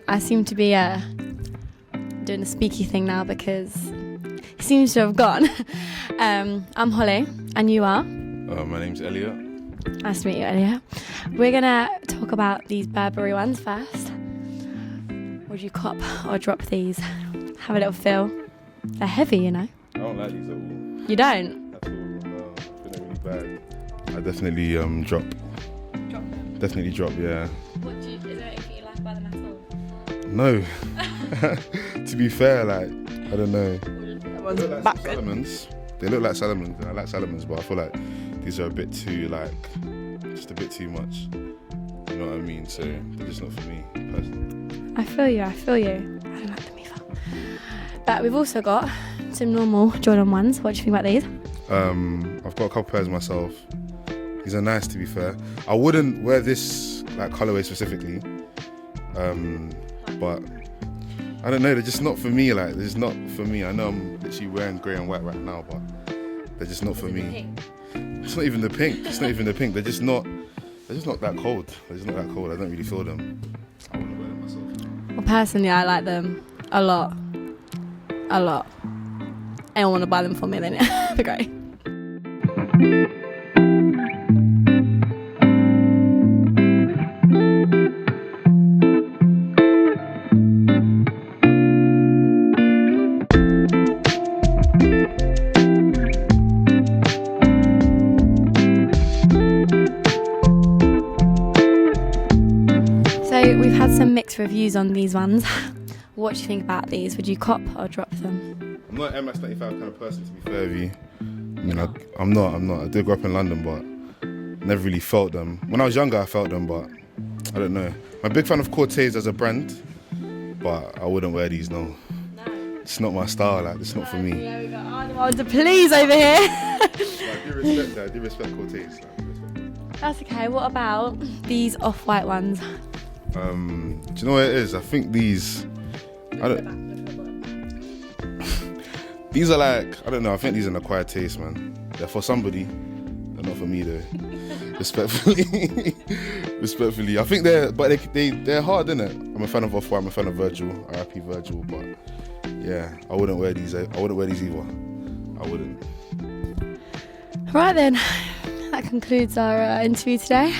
I seem to be doing the speaky thing now because he seems to have gone. I'm Holly, and you are? My name's Elliot. Nice to meet you, Elliot. We're going to talk about these Burberry ones first. Would you cop or drop these? Have a little feel. They're heavy, you know. I don't like these at all. You don't? At all, no. I think they're really bad. I definitely drop. Drop them? Definitely drop, yeah. Is there anything you like about them at all? No. To be fair, like, I don't know. One's They look like back. Salomons. They look like Salomons, and I like Salomons, but I feel like these are a bit too, like, just a bit too much. You know what I mean? So they're just not for me, personally. I feel you. I don't like them either. But we've also got some normal Jordan ones. What do you think about these? I've got a couple pairs myself. These are nice, to be fair. I wouldn't wear this like colorway specifically, but I don't know. They're just not for me. Like, they're just not for me. I know I'm literally wearing grey and white right now, but they're just not for me. It's not even the pink. They're just not that cold. They're just not that cold. I don't really feel them. I wouldn't wear them myself. Well, personally, I like them a lot. Anyone want to buy them for me, then yeah, be great. So we've had some mixed reviews on these ones. What do you think about these? Would you cop or drop them? I'm not an MS-95 kind of person, to be fair with you. I mean, I'm not. I did grow up in London, but never really felt them. When I was younger, I felt them, but I don't know. I'm a big fan of Cortez as a brand, but I wouldn't wear these, no. It's not my style, like, it's not for me. Yeah, we got Arnold to please over here. I do respect Cortez. That's okay. What about these off-white ones? Do you know what it is? I think these... These are like, I don't know, I think these are an acquired taste, man. They're for somebody, they're not for me though. Respectfully. I think they're hard, innit? I'm a fan of Off-White, I'm a fan of Virgil, R.I.P. Virgil, but yeah, I wouldn't wear these either. I wouldn't. Right then, that concludes our interview today.